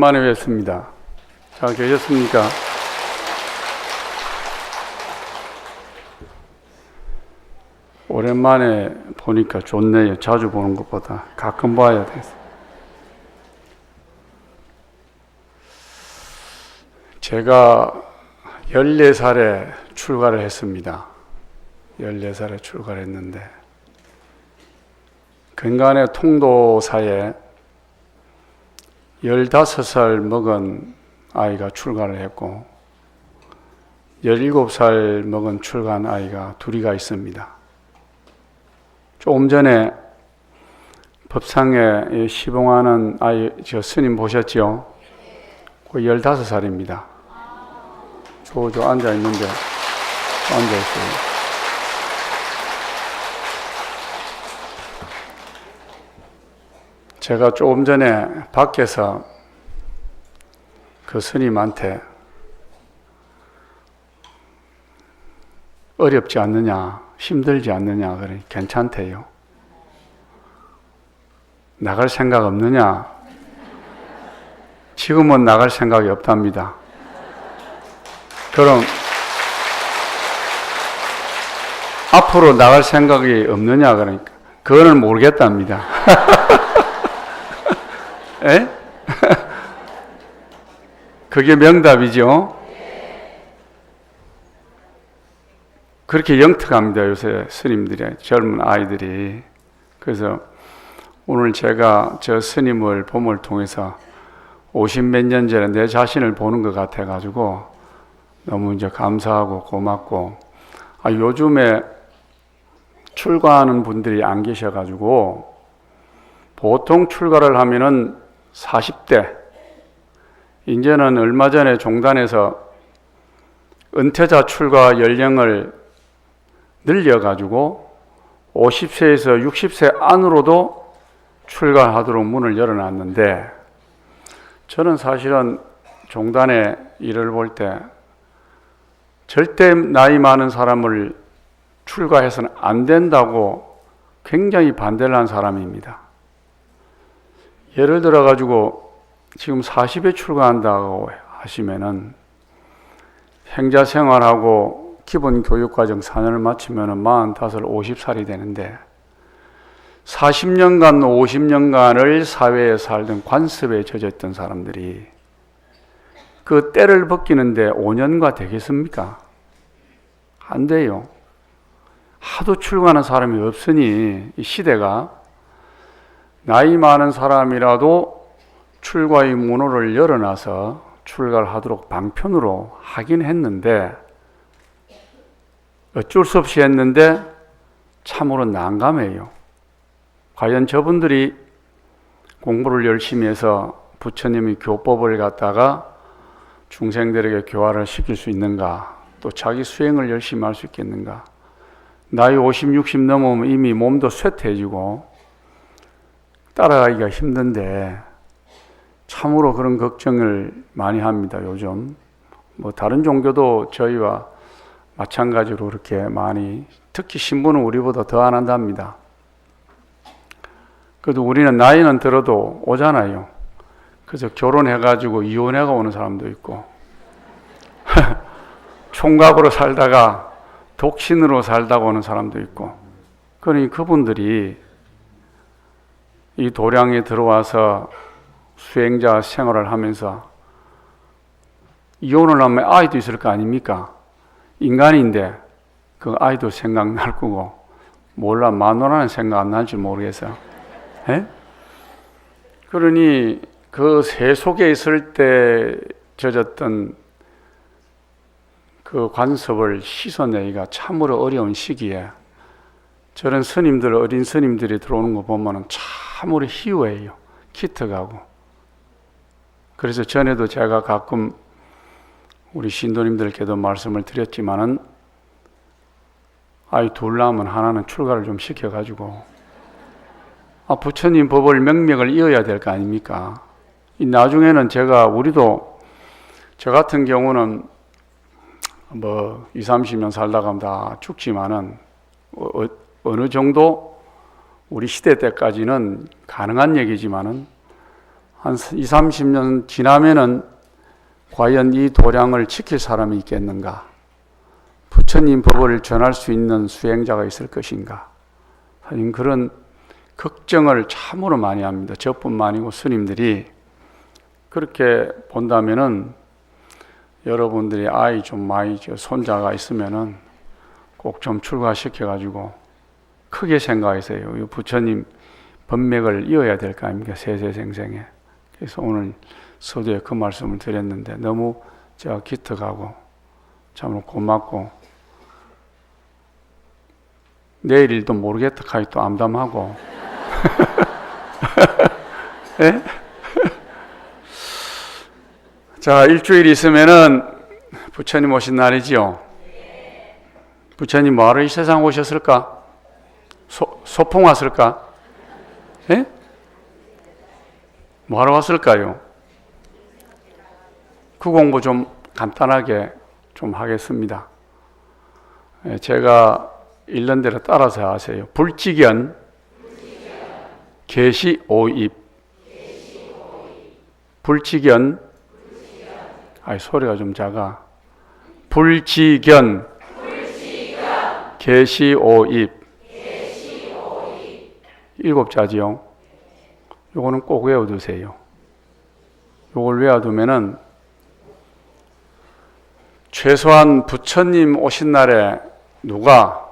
오랜만에 뵙습니다. 잘 계셨습니까? 오랜만에 보니까 좋네요. 자주 보는 것보다 가끔 봐야 돼서. 제가 14살에 출가를 했습니다. 14살에 출가를 했는데 근간의 통도사에 15살 먹은 아이가 출가를 했고 17살 먹은 출가한 아이가 둘이가 있습니다. 조금 전에 법상에 시봉하는 아이, 저 스님 보셨죠? 그 15살입니다. 저 앉아 있는데, 앉아 있어요. 제가 조금 전에 밖에서 그 스님한테 어렵지 않느냐, 힘들지 않느냐, 그러니 괜찮대요. 나갈 생각 없느냐? 지금은 나갈 생각이 없답니다. 그럼 앞으로 나갈 생각이 없느냐? 그러니까 그거는 모르겠답니다. 에? 그게 명답이죠. 그렇게 영특합니다. 요새 스님들이, 젊은 아이들이. 그래서 오늘 제가 저 스님을 봄을 통해서 50몇 년 전에 내 자신을 보는 것 같아가지고 너무 이제 감사하고 고맙고, 요즘에 출가하는 분들이 안 계셔가지고 보통 출가를 하면은 40대, 이제는 얼마 전에 종단에서 은퇴자 출가 연령을 늘려가지고 50세에서 60세 안으로도 출가하도록 문을 열어놨는데, 저는 사실은 종단의 일을 볼 때 절대 나이 많은 사람을 출가해서는 안 된다고 굉장히 반대를 한 사람입니다. 예를 들어가지고 지금 40에 출가한다고 하시면은 행자 생활하고 기본 교육과정 4년을 마치면은 45, 50살이 되는데 40년간, 50년간을 사회에 살던 관습에 젖었던 사람들이 그 때를 벗기는데 5년과 되겠습니까? 안 돼요. 하도 출가하는 사람이 없으니 이 시대가 나이 많은 사람이라도 출가의 문호를 열어놔서 출가를 하도록 방편으로 하긴 했는데, 어쩔 수 없이 했는데 참으로 난감해요. 과연 저분들이 공부를 열심히 해서 부처님의 교법을 갖다가 중생들에게 교화를 시킬 수 있는가, 또 자기 수행을 열심히 할 수 있겠는가. 나이 50, 60 넘으면 이미 몸도 쇠퇴해지고 따라가기가 힘든데 참으로 그런 걱정을 많이 합니다. 요즘 뭐 다른 종교도 저희와 마찬가지로 그렇게 많이, 특히 신부는 우리보다 더 안 한답니다. 그래도 우리는 나이는 들어도 오잖아요. 그래서 결혼해가지고 이혼해가 오는 사람도 있고 총각으로 살다가 독신으로 살다가 오는 사람도 있고, 그러니 그분들이 이 도량에 들어와서 수행자 생활을 하면서 이혼을 하면 아이도 있을 거 아닙니까? 인간인데 그 아이도 생각날 거고, 몰라, 마누라는 생각 안 날지 모르겠어요. 에? 그러니 그 새 속에 있을 때 젖었던 그 관습을 씻어내기가 참으로 어려운 시기에 저런 스님들, 어린 스님들이 들어오는 거 보면 참으로 희우해요. 기특하고. 그래서 전에도 제가 가끔 우리 신도님들께도 말씀을 드렸지만은 아이 둘 낳으면 하나는 출가를 좀 시켜가지고 부처님 법을 명맥을 이어야 될 거 아닙니까? 나중에는 우리도 저 같은 경우는 뭐 20, 30년 살다 가면 다 죽지만은 어느 정도 우리 시대 때까지는 가능한 얘기지만은 한 20, 30년 지나면은 과연 이 도량을 지킬 사람이 있겠는가? 부처님 법을 전할 수 있는 수행자가 있을 것인가? 하는 그런 걱정을 참으로 많이 합니다. 저뿐만 아니고 스님들이. 그렇게 본다면은 여러분들이 아이 좀 많이 손자가 있으면은 꼭 좀 출가시켜가지고 크게 생각하세요. 부처님 법맥을 이어야 될 거 아닙니까? 세세생생에. 그래서 오늘 서두에 그 말씀을 드렸는데 너무 제가 기특하고 참 고맙고 내일 일도 모르겠다 하니 또 암담하고 네? 자, 일주일 있으면은 부처님 오신 날이지요. 부처님 뭐하러 이 세상 오셨을까? 소풍 왔을까? 예? 뭐하러 왔을까요? 그 공부 좀 간단하게 좀 하겠습니다. 제가 읽는 대로 따라서 하세요. 불지견, 계시오입. 불지견, 소리가 좀 작아. 불지견, 계시오입. 7자지요. 요거는 꼭 외워두세요. 요걸 외워두면은 최소한 부처님 오신 날에 누가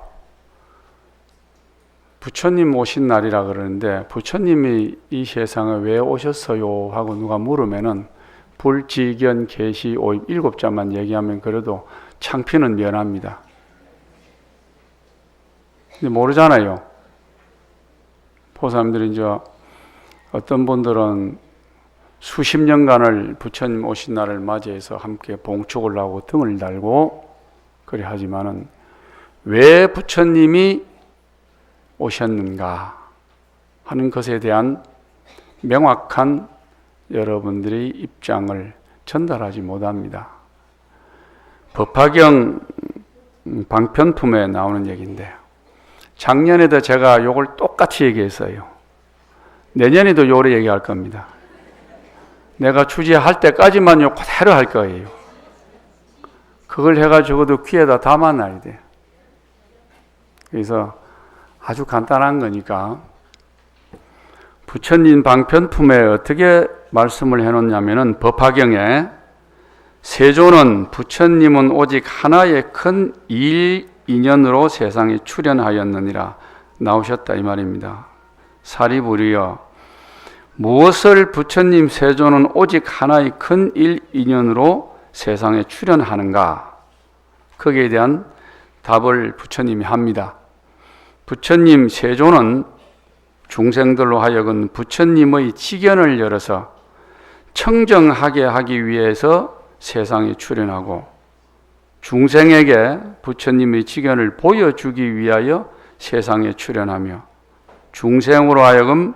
부처님 오신 날이라 그러는데 부처님이 이 세상에 왜 오셨어요? 하고 누가 물으면은 불지견 계시 오입 7자만 얘기하면 그래도 창피는 면합니다. 근데 모르잖아요. 보사님들이 이제 어떤 분들은 수십 년간을 부처님 오신 날을 맞이해서 함께 봉축을 하고 등을 달고 그래 하지만은 왜 부처님이 오셨는가 하는 것에 대한 명확한 여러분들의 입장을 전달하지 못합니다. 법화경 방편품에 나오는 얘기인데 작년에도 제가 요걸 똑같이 얘기했어요. 내년에도 요래 얘기할 겁니다. 내가 주제할 때까지만 요 그대로 할 거예요. 그걸 해가지고도 귀에다 담아놔야 돼. 그래서 아주 간단한 거니까 부처님 방편품에 어떻게 말씀을 해놓냐면은 법화경에 세조는 부처님은 오직 하나의 큰 일 인연으로 세상에 출현하였느니라 나오셨다 이 말입니다. 사리부리여 무엇을 부처님 세조는 오직 하나의 큰 일 인연으로 세상에 출현하는가? 거기에 대한 답을 부처님이 합니다. 부처님 세조는 중생들로 하여금 부처님의 지견을 열어서 청정하게 하기 위해서 세상에 출현하고 중생에게 부처님의 지견을 보여주기 위하여 세상에 출현하며 중생으로 하여금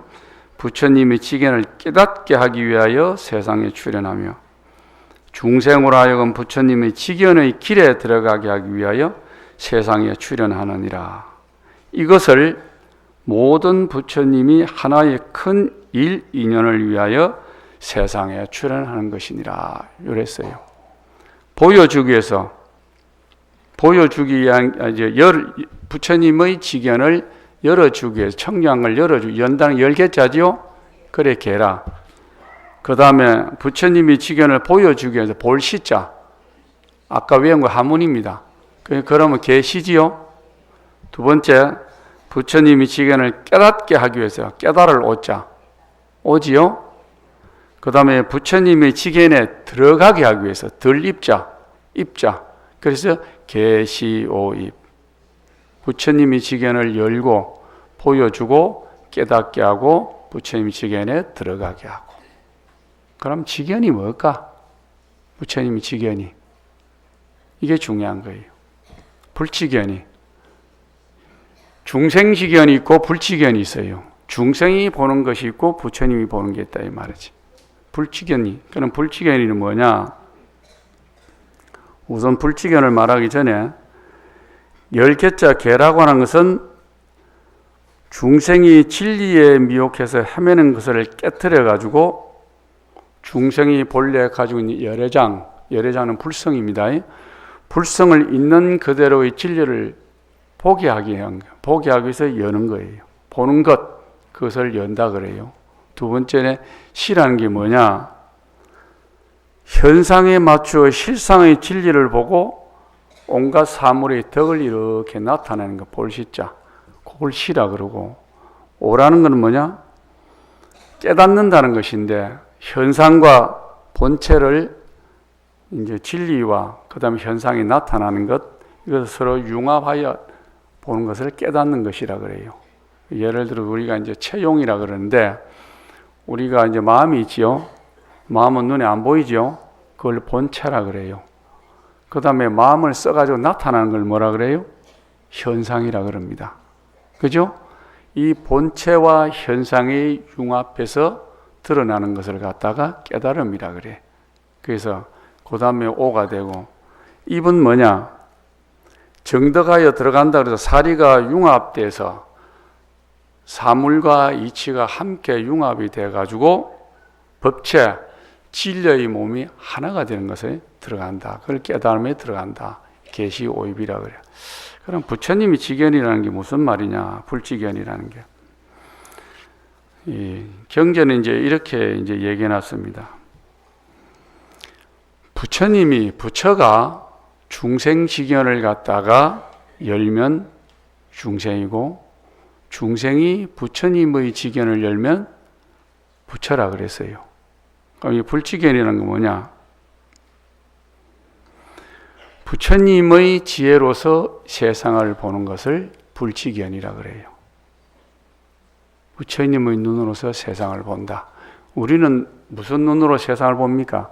부처님의 지견을 깨닫게 하기 위하여 세상에 출현하며 중생으로 하여금 부처님의 지견의 길에 들어가게 하기 위하여 세상에 출현하느니라. 이것을 모든 부처님이 하나의 큰 일 인연을 위하여 세상에 출현하는 것이니라 이랬어요. 보여주기 위해서 보여주기 위한 부처님의 지견을 열어주기 위해서 청량을 열어주기 연단 10개짜지요? 그래 개라. 그 다음에 부처님이 지견을 보여주기 위해서 볼시자 아까 외운 거 하문입니다. 그러면 계시지요? 두 번째 부처님이 지견을 깨닫게 하기 위해서 깨달을 오자 오지요? 그 다음에 부처님의 지견에 들어가게 하기 위해서 들입자 입자 그래서 계시오입 부처님이 지견을 열고 보여주고 깨닫게 하고 부처님이 지견에 들어가게 하고 그럼 지견이 뭘까? 부처님이 지견이 이게 중요한 거예요. 불지견이 중생지견이 있고 불지견이 있어요. 중생이 보는 것이 있고 부처님이 보는 게 있다 이 말이지. 불지견이 그럼 불지견이는 뭐냐? 우선 불지견을 말하기 전에 10개자 개라고 하는 것은 중생이 진리에 미혹해서 헤매는 것을 깨트려 가지고 중생이 본래 가지고 있는 열애장은 불성입니다. 불성을 있는 그대로의 진리를 보게 하기 위해서 여는 거예요. 보는 것, 그것을 연다 그래요. 두 번째는 시라는 게 뭐냐? 현상에 맞추어 실상의 진리를 보고 온갖 사물의 덕을 이렇게 나타내는 거, 볼시자. 그걸 시라 그러고, 오라는 건 뭐냐? 깨닫는다는 것인데, 현상과 본체를 이제 진리와 그 다음에 현상이 나타나는 것, 이것을 서로 융합하여 보는 것을 깨닫는 것이라 그래요. 예를 들어 우리가 이제 체용이라 그러는데, 우리가 이제 마음이 있지요. 마음은 눈에 안 보이지요. 그걸 본체라 그래요. 그 다음에 마음을 써가지고 나타나는 걸 뭐라 그래요? 현상이라 그럽니다. 그죠? 이 본체와 현상의 융합해서 드러나는 것을 갖다가 깨달음이라 그래. 그래서 그 다음에 오가 되고, 입은 뭐냐? 정덕하여 들어간다 그래서 사리가 융합돼서 사물과 이치가 함께 융합이 돼가지고 법체, 진리의 몸이 하나가 되는 것에 들어간다. 그걸 깨달음에 들어간다. 계시 오입이라 그래요. 그럼 부처님이 지견이라는 게 무슨 말이냐? 불지견이라는 게. 이 경전은 이제 이렇게 이제 얘기해 놨습니다. 부처가 중생지견을 갖다가 열면 중생이고, 중생이 부처님의 지견을 열면 부처라 그랬어요. 그럼 이 불지견이라는 건 뭐냐? 부처님의 지혜로서 세상을 보는 것을 불지견이라 그래요. 부처님의 눈으로서 세상을 본다. 우리는 무슨 눈으로 세상을 봅니까?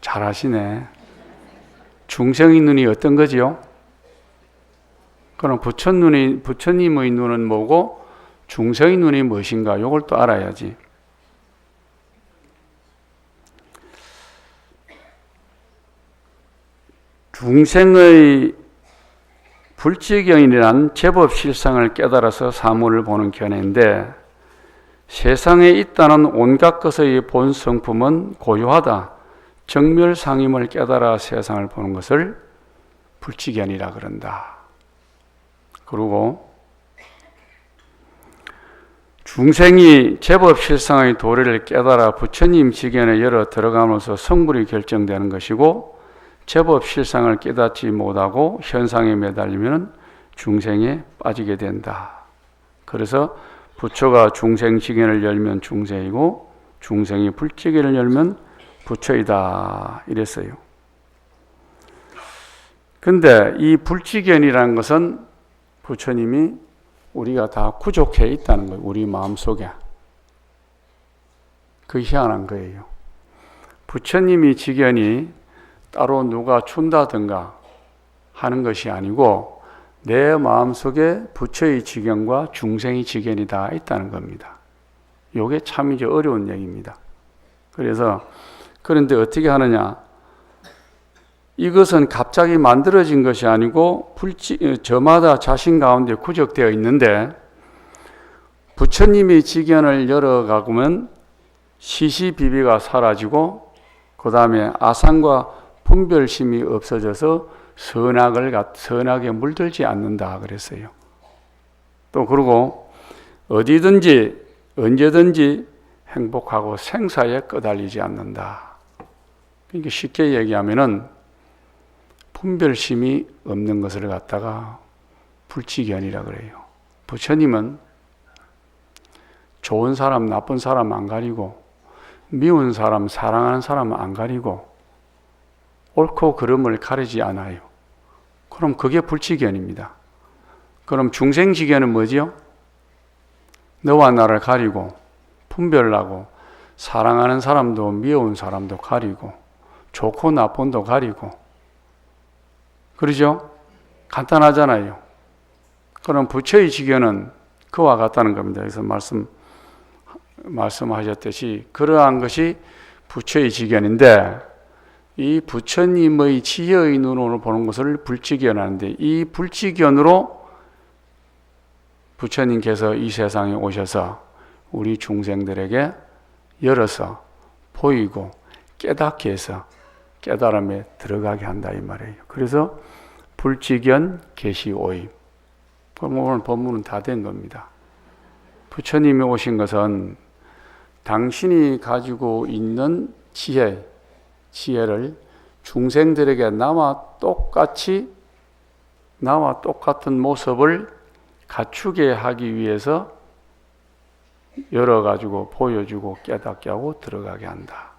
잘하시네. 중생의 눈이 어떤 거지요? 그럼 부처님의 눈은 뭐고 중생의 눈이 무엇인가? 이걸 또 알아야지. 중생의 불지견이란 제법 실상을 깨달아서 사물을 보는 견해인데, 세상에 있다는 온갖 것의 본 성품은 고유하다. 정멸상임을 깨달아 세상을 보는 것을 불지견이라 그런다. 그리고 중생이 제법 실상의 도리를 깨달아 부처님 지견에 열어 들어감으로써 성불이 결정되는 것이고, 제법 실상을 깨닫지 못하고 현상에 매달리면 중생에 빠지게 된다. 그래서 부처가 중생 지견을 열면 중생이고, 중생이 불지견을 열면 부처이다 이랬어요. 근데 이 불지견이라는 것은 부처님이 우리가 다 구족해 있다는 거예요. 우리 마음속에. 그 희한한 거예요. 부처님이 지견이 따로 누가 준다든가 하는 것이 아니고 내 마음속에 부처의 지견과 중생의 지견이 다 있다는 겁니다. 이게 참 이제 어려운 얘기입니다. 그런데 어떻게 하느냐? 이것은 갑자기 만들어진 것이 아니고 저마다 자신 가운데 구적되어 있는데, 부처님이 지견을 열어가면 시시비비가 사라지고 그 다음에 아상과 분별심이 없어져서 선악에 물들지 않는다 그랬어요. 또 그리고 어디든지 언제든지 행복하고 생사에 끄달리지 않는다. 그러니까 쉽게 얘기하면은 분별심이 없는 것을 갖다가 불지견이라 그래요. 부처님은 좋은 사람, 나쁜 사람 안 가리고, 미운 사람, 사랑하는 사람 안 가리고, 옳고 그름을 가리지 않아요. 그럼 그게 불지견입니다. 그럼 중생지견은 뭐지요? 너와 나를 가리고, 분별하고, 사랑하는 사람도 미운 사람도 가리고, 좋고 나쁜도 가리고, 그러죠? 간단하잖아요. 그럼 부처의 지견은 그와 같다는 겁니다. 그래서 말씀하셨듯이 그러한 것이 부처의 지견인데, 이 부처님의 지혜의 눈으로 보는 것을 불지견하는데, 이 불지견으로 부처님께서 이 세상에 오셔서 우리 중생들에게 열어서 보이고 깨닫게 해서 깨달음에 들어가게 한다 이 말이에요. 그래서 불직연 계시 오입. 그럼 오늘 본문은 다 된 겁니다. 부처님이 오신 것은 당신이 가지고 있는 지혜를 중생들에게 나와 똑같은 모습을 갖추게 하기 위해서 열어가지고 보여주고 깨닫게 하고 들어가게 한다.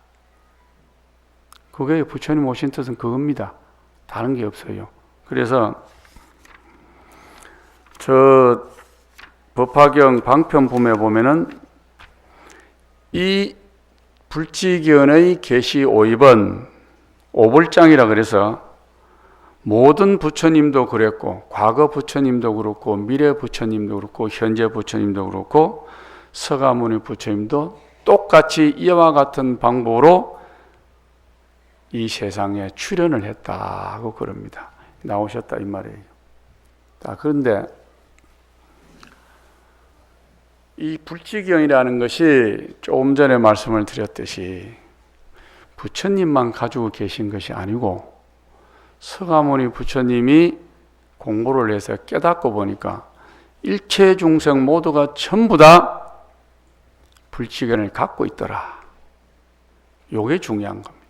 그게 부처님 오신 뜻은 그겁니다. 다른 게 없어요. 그래서 저 법화경 방편품에 보면은 이 불직연의 계시 오입은 오불장이라 그래서 모든 부처님도 그랬고 과거 부처님도 그렇고 미래 부처님도 그렇고 현재 부처님도 그렇고 서가모니 부처님도 똑같이 이와 같은 방법으로 이 세상에 출현을 했다고 그럽니다. 나오셨다 이 말이에요. 그런데 이 불직연이라는 것이 조금 전에 말씀을 드렸듯이 부처님만 가지고 계신 것이 아니고 서가모니 부처님이 공부를 해서 깨닫고 보니까 일체 중생 모두가 전부 다 불직연을 갖고 있더라. 요게 중요한 겁니다.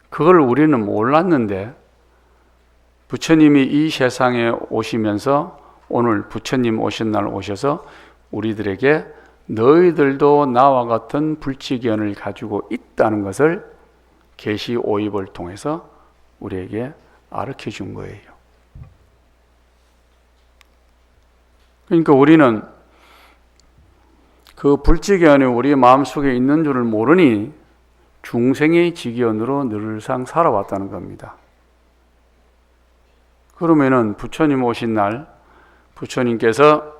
그걸 우리는 몰랐는데 부처님이 이 세상에 오시면서 오늘 부처님 오신 날 오셔서 우리들에게 너희들도 나와 같은 불직연을 가지고 있다는 것을 계시 오입을 통해서 우리에게 가르쳐 준 거예요. 그러니까 우리는 그 불직연이 우리 마음속에 있는 줄을 모르니 중생의 직연으로 늘상 살아왔다는 겁니다. 그러면은 부처님 오신 날 부처님께서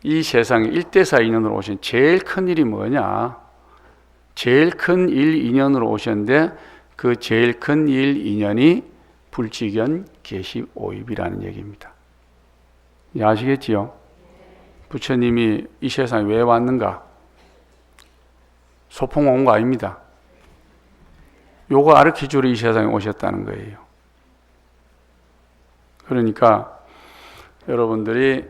이 세상에 1대4 인연으로 오신 제일 큰 일이 뭐냐? 제일 큰 일 인연으로 오셨는데 그 제일 큰 일 인연이 불직연 계시 오입이라는 얘기입니다. 아시겠지요? 부처님이 이 세상에 왜 왔는가? 소풍 온 거 아닙니다. 요거 가르쳐주러 이 세상에 오셨다는 거예요. 그러니까 여러분들이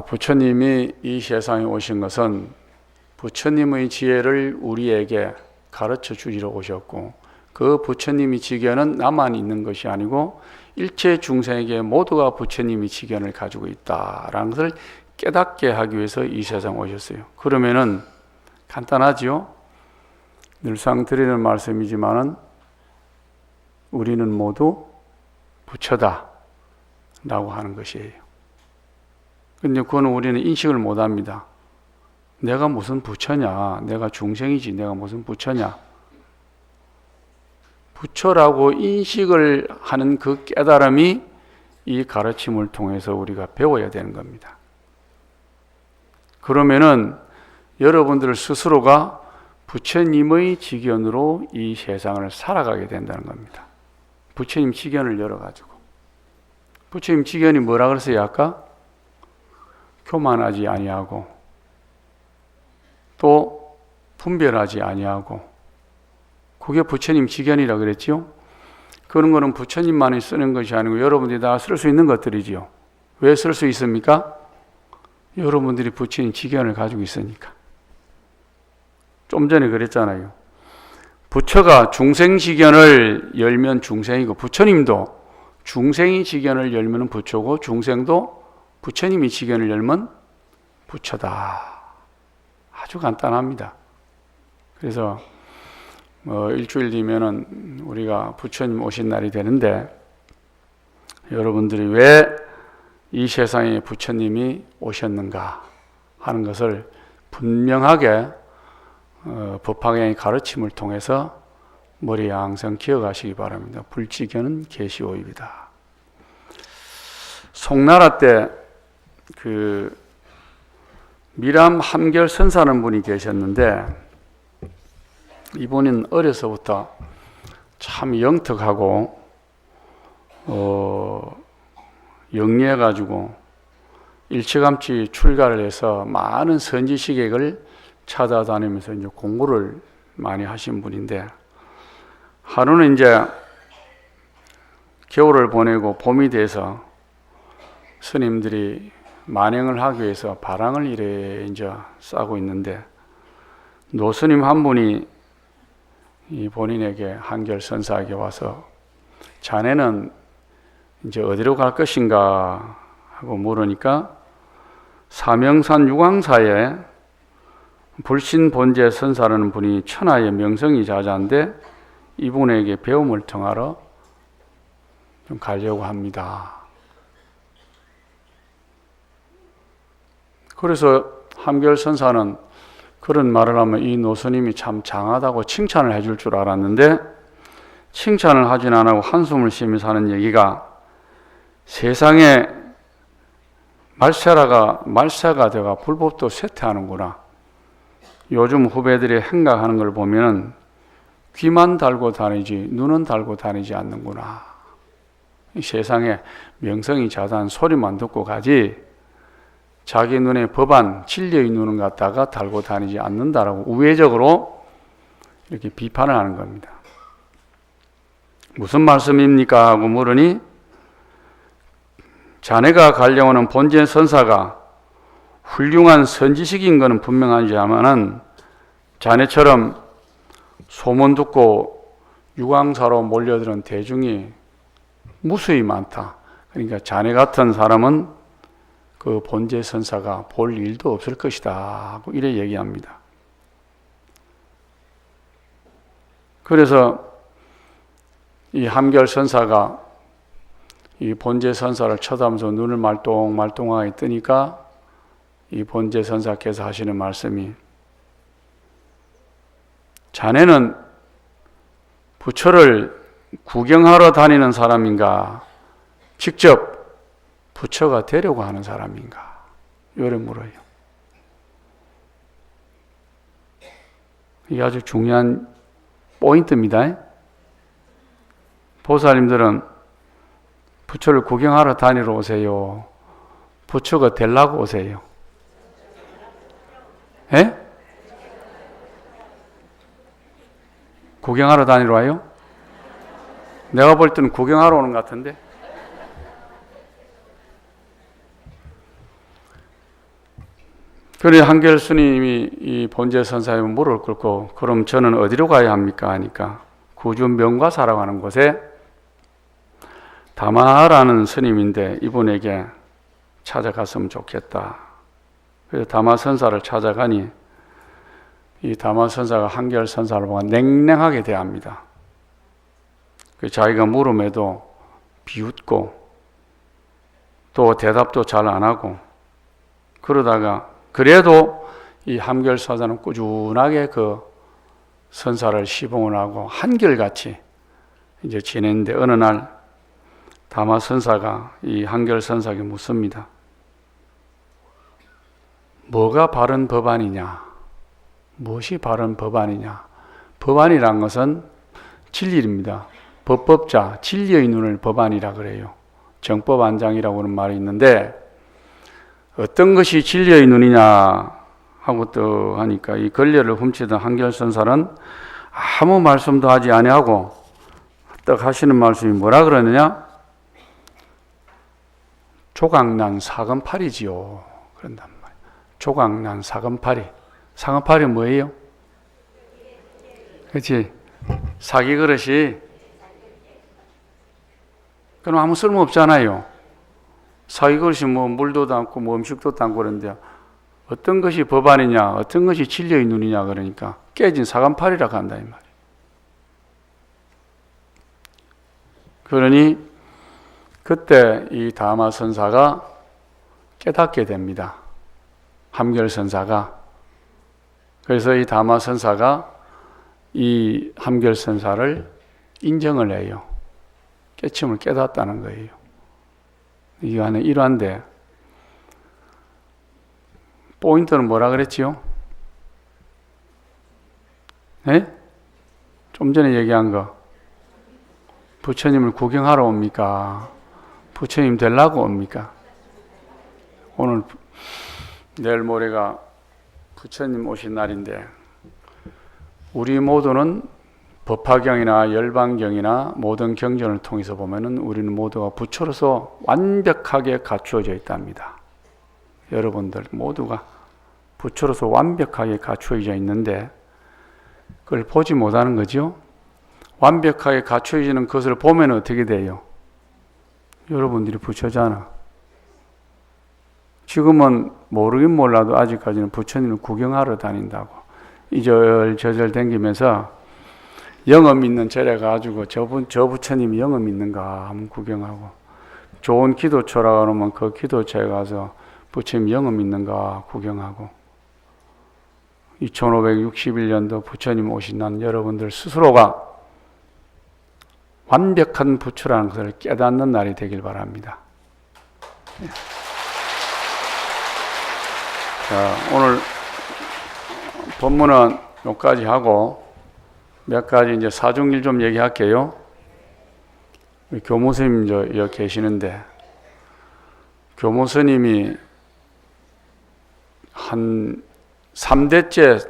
부처님이 이 세상에 오신 것은 부처님의 지혜를 우리에게 가르쳐 주시러 오셨고 그 부처님의 지견은 나만 있는 것이 아니고 일체 중생에게 모두가 부처님의 지견을 가지고 있다라는 것을 깨닫게 하기 위해서 이 세상 오셨어요. 그러면은 간단하지요? 늘상 드리는 말씀이지만은 우리는 모두 부처다 라고 하는 것이에요. 근데 그거는 우리는 인식을 못 합니다. 내가 무슨 부처냐? 내가 중생이지 내가 무슨 부처냐? 부처라고 인식을 하는 그 깨달음이 이 가르침을 통해서 우리가 배워야 되는 겁니다. 그러면은 여러분들 스스로가 부처님의 지견으로 이 세상을 살아가게 된다는 겁니다. 부처님 지견을 열어가지고. 부처님 지견이 뭐라 그랬어요 아까? 교만하지 아니하고 또 분별하지 아니하고 그게 부처님 지견이라 그랬지요. 그런 거는 부처님만이 쓰는 것이 아니고 여러분들이 다 쓸 수 있는 것들이지요. 왜 쓸 수 있습니까? 여러분들이 부처님 지견을 가지고 있으니까. 좀 전에 그랬잖아요. 부처가 중생 지견을 열면 중생이고 부처님도 중생이 지견을 열면 부처고 중생도 부처님이 지견을 열면 부처다. 아주 간단합니다. 그래서 일주일 뒤면은 우리가 부처님 오신 날이 되는데 여러분들이 왜 이 세상에 부처님이 오셨는가 하는 것을 분명하게 법화경의 가르침을 통해서 머리에 항상 기억하시기 바랍니다. 불직견은 계시오입이다. 송나라 때 그 미람 함결 선사라는 분이 계셨는데 이분은 어려서부터 참 영특하고 영리해가지고 일찌감치 출가를 해서 많은 선지식액을 찾아다니면서 이제 공부를 많이 하신 분인데, 하루는 이제 겨울을 보내고 봄이 돼서 스님들이 만행을 하기 위해서 바랑을 이래 이제 싸고 있는데, 노스님 한 분이 이 본인에게 한결 선사에게 와서 자네는 이제 어디로 갈 것인가 하고 물으니까, 사명산 유광사에 불신 본제 선사라는 분이 천하의 명성이 자자한데 이분에게 배움을 통하러 좀 가려고 합니다. 그래서 한결 선사는 그런 말을 하면 이 노스님이 참 장하다고 칭찬을 해줄 줄 알았는데, 칭찬을 하진 안 하고 한숨을 쉬면서 하는 얘기가, 세상에 말세가 돼가 불법도 쇠퇴하는구나. 요즘 후배들이 행각하는 걸 보면 귀만 달고 다니지 눈은 달고 다니지 않는구나. 이 세상에 명성이 자자한 소리만 듣고 가지 자기 눈에 법안, 진리의 눈을 갖다가 달고 다니지 않는다라고 우회적으로 이렇게 비판을 하는 겁니다. 무슨 말씀입니까? 하고 물으니, 자네가 가려고 하는 본제 선사가 훌륭한 선지식인 것은 분명하지만은 자네처럼 소문 듣고 유광사로 몰려드는 대중이 무수히 많다. 그러니까 자네 같은 사람은 그 본제 선사가 볼 일도 없을 것이다 하고 이래 얘기합니다. 그래서 이 함결 선사가 이 본제 선사를 쳐다보면서 눈을 말똥말똥하게 뜨니까 이 본제 선사께서 하시는 말씀이, 자네는 부처를 구경하러 다니는 사람인가, 직접 부처가 되려고 하는 사람인가, 이래 물어요. 이게 아주 중요한 포인트입니다. 보살님들은 부처를 구경하러 다니러 오세요? 부처가 되려고 오세요? 예? 구경하러 다니러 와요? 내가 볼 때는 구경하러 오는 것 같은데? 그래 한결 스님이 이 본제 선사에 물을 꿇고, 그럼 저는 어디로 가야 합니까? 하니까 구주 명과사라고 하는 곳에 다마라는 스님인데 이분에게 찾아갔으면 좋겠다. 그래서 다마 선사를 찾아가니 이 다마 선사가 한결 선사를 보고 냉랭하게 대합니다. 자기가 물음에도 비웃고 또 대답도 잘 안 하고, 그러다가 그래도 이 한결 선사는 꾸준하게 그 선사를 시봉을 하고 한결같이 이제 지냈는데, 어느 날 다마 선사가 이 한결 선사에게 묻습니다. 뭐가 바른 법안이냐? 무엇이 바른 법안이냐? 법안이란 것은 진리입니다. 법법자, 진리의 눈을 법안이라 그래요. 정법안장이라고 하는 말이 있는데, 어떤 것이 진리의 눈이냐 하고 또 하니까 이 걸레를 훔치던 한결 선사는 아무 말씀도 하지 아니하고 딱 하시는 말씀이 뭐라 그러느냐? 조각난 사금팔이지요. 그런단 말이에요. 조각난 사금팔이. 사금팔이 뭐예요? 그렇지? 사기 그릇이. 그럼 아무 쓸모 없잖아요. 사기 그릇이 뭐 물도 담고 뭐 음식도 담고 그러는데 어떤 것이 법안이냐, 어떤 것이 진리의 눈이냐 그러니까 깨진 사금팔이라고 한다 이 말이에요. 그러니 그때 이 다마 선사가 깨닫게 됩니다. 함결 선사가. 그래서 이 다마 선사가 이 함결 선사를 인정을 해요. 깨침을 깨닫다는 거예요. 이 안에 일환인데, 포인트는 뭐라 그랬지요? 네? 좀 전에 얘기한 거. 부처님을 구경하러 옵니까? 부처님 되려고 옵니까? 오늘 내일 모레가 부처님 오신 날인데 우리 모두는 법화경이나 열반경이나 모든 경전을 통해서 보면은 우리는 모두가 부처로서 완벽하게 갖추어져 있답니다. 여러분들 모두가 부처로서 완벽하게 갖추어져 있는데 그걸 보지 못하는 거죠. 완벽하게 갖추어지는 것을 보면 어떻게 돼요? 여러분들이 부처잖아. 지금은 모르긴 몰라도 아직까지는 부처님을 구경하러 다닌다고 이절저절 댕기면서 영업 있는 절에 가지고 저 부처님이 영업 있는가 한번 구경하고, 좋은 기도처라 그러면 그 기도처에 가서 부처님 영업 있는가 구경하고, 2561년도 부처님 오신 날 여러분들 스스로가 완벽한 부처라는 것을 깨닫는 날이 되길 바랍니다. 자, 오늘 본문은 여기까지 하고 몇 가지 이제 사중일 좀 얘기할게요. 교무스님 여기 계시는데, 교무스님이 한 3대째,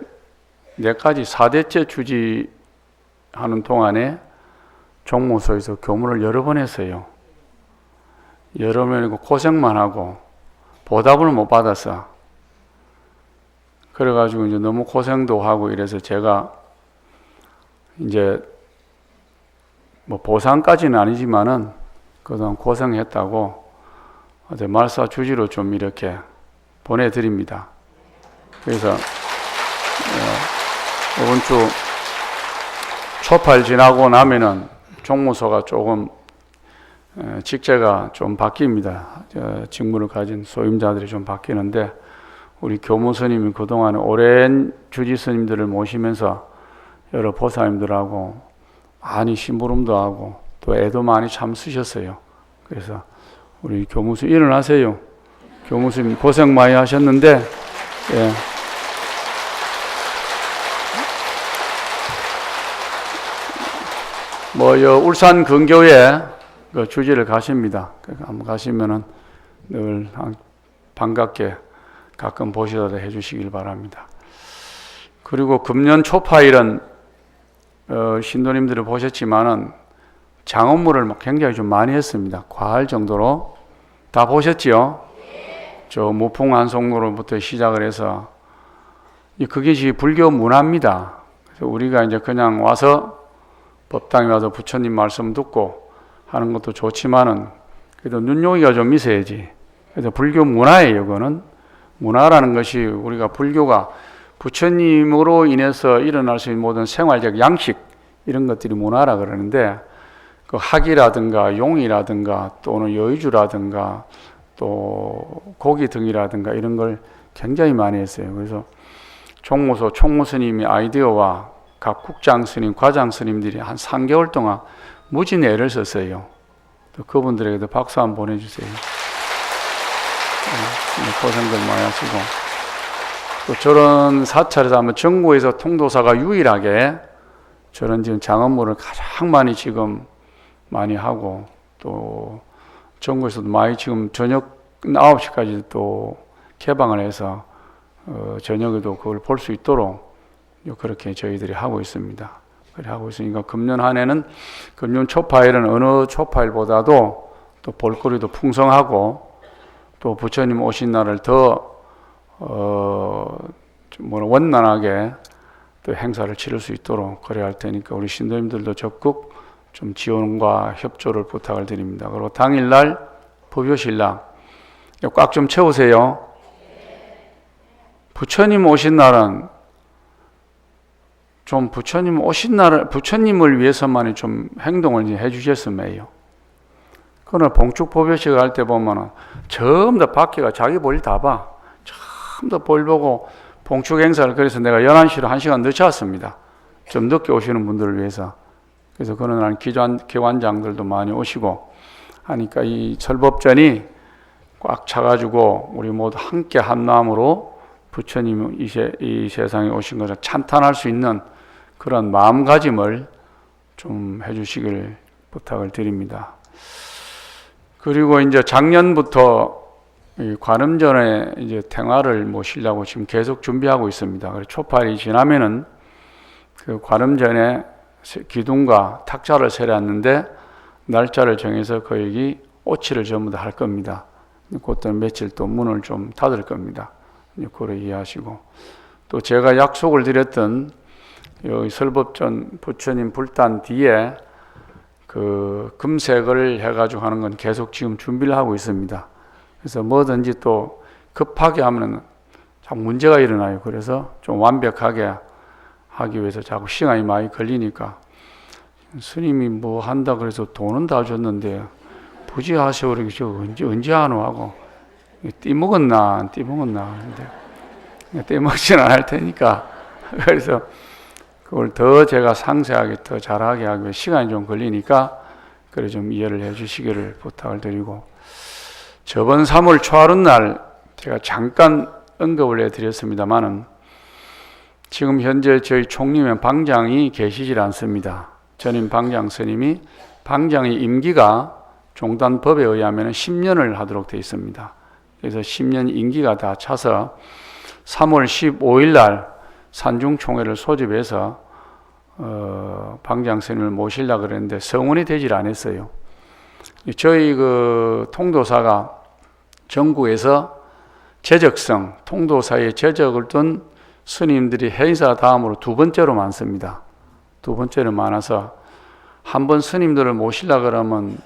내까지 4대째 주지하는 동안에 종무소에서 교문을 여러 번 했어요. 여러 번이고 고생만 하고 보답을 못 받았어. 그래가지고 이제 너무 고생도 하고 이래서 제가 이제 뭐 보상까지는 아니지만은 그동안 고생했다고 어제 말사 주지로 좀 이렇게 보내드립니다. 그래서 이번 주 초팔 지나고 나면은 종무소가 조금 직제가 좀 바뀝니다. 직무를 가진 소임자들이 좀 바뀌는데, 우리 교무스님이 그동안 오랜 주지 스님들을 모시면서 여러 보살님들하고 많이 심부름도 하고 또 애도 많이 참 쓰셨어요. 그래서 우리 교무스님 일어나세요. 교무스님 고생 많이 하셨는데, 예. 울산 근교에 그 주지를 가십니다. 한번 가시면은 늘 반갑게 가끔 보시라도 해주시길 바랍니다. 그리고 금년 초파일은 신도님들을 보셨지만은 장엄물을 굉장히 좀 많이 했습니다. 과할 정도로. 다 보셨지요? 저 무풍한송로부터 시작을 해서, 그게 지금 불교 문화입니다. 그래서 우리가 이제 그냥 와서 법당에 와서 부처님 말씀 듣고 하는 것도 좋지만은 그래도 눈요기가 좀 있어야지. 그래서 불교 문화예요. 그거는 문화라는 것이, 우리가 불교가 부처님으로 인해서 일어날 수 있는 모든 생활적 양식, 이런 것들이 문화라 그러는데, 그 학이라든가 용이라든가 또는 여의주라든가 또 고기 등이라든가 이런 걸 굉장히 많이 했어요. 그래서 총무소 총무스님이 아이디어와 각 국장 스님, 과장 스님들이 한 3개월 동안 무진 애를 썼어요. 또 그분들에게도 박수 한번 보내주세요. 고생들 많이 하시고, 또 저런 사찰에서 아마 전국에서 통도사가 유일하게 저런 지금 장엄물을 가장 많이 지금 많이 하고, 또 전국에서도 많이 지금 저녁 9시까지 또 개방을 해서 저녁에도 그걸 볼 수 있도록 그렇게 저희들이 하고 있습니다. 그래 하고 있으니까 금년 한 해는, 금년 초파일은 어느 초파일보다도 또 볼거리도 풍성하고 또 부처님 오신 날을 더 원만하게 또 행사를 치를 수 있도록 그래야 할 테니까 우리 신도님들도 적극 좀 지원과 협조를 부탁을 드립니다. 그리고 당일날 법요신랑 꽉 좀 채우세요. 부처님 오신 날은 좀 부처님 오신 날을, 부처님을 위해서만이 좀 행동을 해 주셨으면 해요. 그러나 봉축 법요식 할 때 보면은 전부 다 밖에가 자기 볼 다 봐. 전부 다 볼 보고 봉축 행사를, 그래서 내가 11시로 1시간 늦춰 왔습니다. 좀 늦게 오시는 분들을 위해서. 그래서 그런 날 기관장들도 많이 오시고 하니까 이 설법전이 꽉 차가지고 우리 모두 함께 한 마음으로 부처님 이 세상에 오신 것을 찬탄할 수 있는 그런 마음가짐을 좀 해주시길 부탁을 드립니다. 그리고 이제 작년부터 이 관음전에 이제 탱화를 모시려고 지금 계속 준비하고 있습니다. 그래서 초팔이 지나면은 그 관음전에 기둥과 탁자를 세웠는데 날짜를 정해서 거기 오치를 전부 다 할 겁니다. 그것도 며칠 또 문을 좀 닫을 겁니다. 그걸 이해하시고, 또 제가 약속을 드렸던 여기 설법전 부처님 불단 뒤에 그 금색을 해가지고 하는 건 계속 지금 준비를 하고 있습니다. 그래서 뭐든지 또 급하게 하면 자꾸 문제가 일어나요. 그래서 좀 완벽하게 하기 위해서 자꾸 시간이 많이 걸리니까, 스님이 뭐 한다 그래서 돈은 다 줬는데 부지하세요. 그러기 저 언제 하노 하고, 띠먹었나 안 띠먹었나 근데 띠먹지는 않을 테니까, 그래서 그걸 더 제가 상세하게 더 잘하게 하기 위해 시간이 좀 걸리니까 그래 좀 이해를 해 주시기를 부탁을 드리고, 저번 3월 초하룻 날 제가 잠깐 언급을 해드렸습니다만은 지금 현재 저희 총림의 방장이 계시질 않습니다. 전임 방장 스님이 방장의 임기가 종단법에 의하면 10년을 하도록 되어 있습니다. 그래서 10년 임기가 다 차서 3월 15일 날 산중총회를 소집해서 방장 스님을 모시려고 그랬는데 성원이 되질 않았어요. 저희 그 통도사가 전국에서 재적성, 통도사의 재적을 둔 스님들이 해인사 다음으로 두 번째로 많습니다. 두 번째로 많아서 한 번 스님들을 모시려고 그러면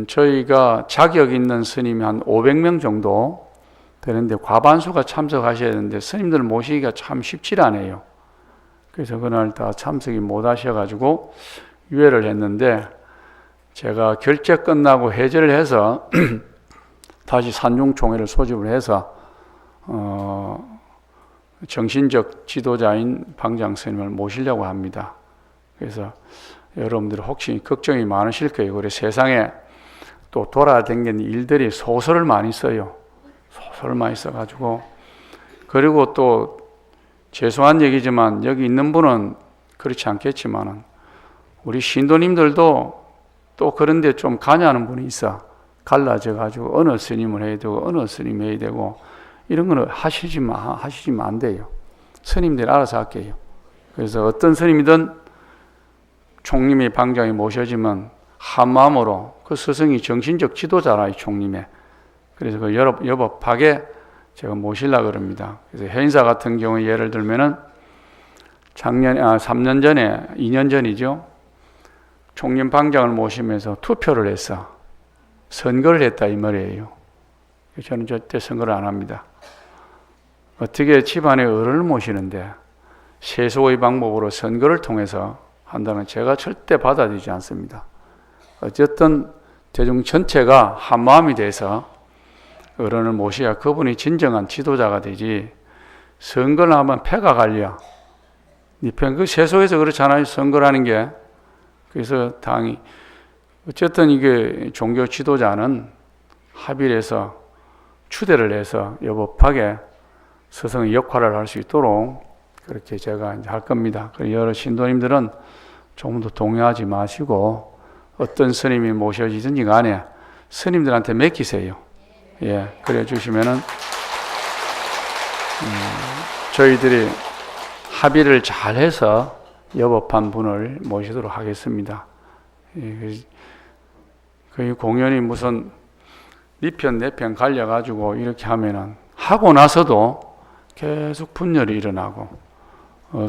저희가 자격 있는 스님이 한 500명 정도 되는데 과반수가 참석하셔야 되는데 스님들을 모시기가 참 쉽지 않아요. 그래서 그날 다 참석이 못 하셔가지고 유예를 했는데, 제가 결제 끝나고 해제를 해서 다시 산중총회를 소집을 해서 정신적 지도자인 방장 스님을 모시려고 합니다. 그래서 여러분들 혹시 걱정이 많으실 거예요. 그래 세상에 또 돌아다니는 일들이 소설을 많이 써요. 소설을 많이 써가지고, 그리고 또 죄송한 얘기지만 여기 있는 분은 그렇지 않겠지만은 우리 신도님들도 또 그런데 좀 관여하는 분이 있어. 갈라져가지고 어느 스님을 해야 되고 어느 스님 해야 되고 이런 거는 하시지만 안 돼요. 스님들이 알아서 할게요. 그래서 어떤 스님이든 총림의 방장이 모셔지면 한 마음으로, 그 스승이 정신적 지도자라, 이 총림의. 그래서 그 여법하게 제가 모시려고 그럽니다. 그래서 해인사 같은 경우에 예를 들면은 3년 전에, 2년 전이죠. 총림 방장을 모시면서 투표를 했어. 선거를 했다 이 말이에요. 저는 절대 선거를 안 합니다. 어떻게 집안의 어른을 모시는데 세속의 방법으로 선거를 통해서 한다는 제가 절대 받아들이지 않습니다. 어쨌든 대중 전체가 한 마음이 돼서 어른을 모셔야 그분이 진정한 지도자가 되지, 선거를 하면 패가 갈려. 그 세속에서 그렇잖아요. 선거라는 게. 그래서 당이 어쨌든 이게 종교 지도자는 합의를 해서 추대를 해서 여법하게 스승의 역할을 할 수 있도록 그렇게 제가 이제 할 겁니다. 여러 신도님들은 조금 더 동요하지 마시고 어떤 스님이 모셔지든지 간에 스님들한테 맡기세요. 예, 그래 주시면은 저희들이 합의를 잘 해서 여법한 분을 모시도록 하겠습니다. 예, 그 공연이 무슨 니편 내편 갈려가지고 이렇게 하면은 하고 나서도 계속 분열이 일어나고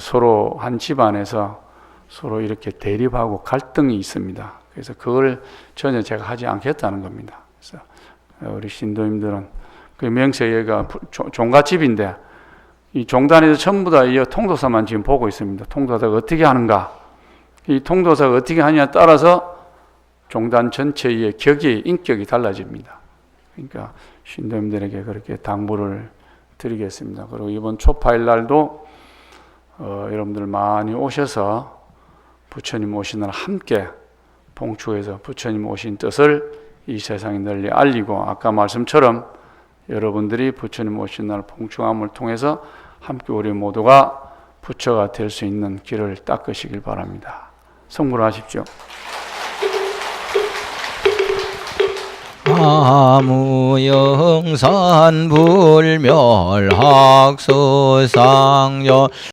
서로 한 집안에서 서로 이렇게 대립하고 갈등이 있습니다. 그래서 그걸 전혀 제가 하지 않겠다는 겁니다. 그래서 우리 신도님들은 그 명세회가 종갓집인데 이 종단에서 전부 다 이 통도사만 지금 보고 있습니다. 통도사가 어떻게 하는가, 이 통도사가 어떻게 하냐에 따라서 종단 전체의 격이, 인격이 달라집니다. 그러니까 신도님들에게 그렇게 당부를 드리겠습니다. 그리고 이번 초파일 날도 여러분들 많이 오셔서 부처님 오신 날 함께 봉축해서 부처님 오신 뜻을 이 세상에 널리 알리고, 아까 말씀처럼 여러분들이 부처님 오신 날 봉축함을 통해서 함께 우리 모두가 부처가 될 수 있는 길을 닦으시길 바랍니다. 성불하십시오. 아무영산 불멸학수상여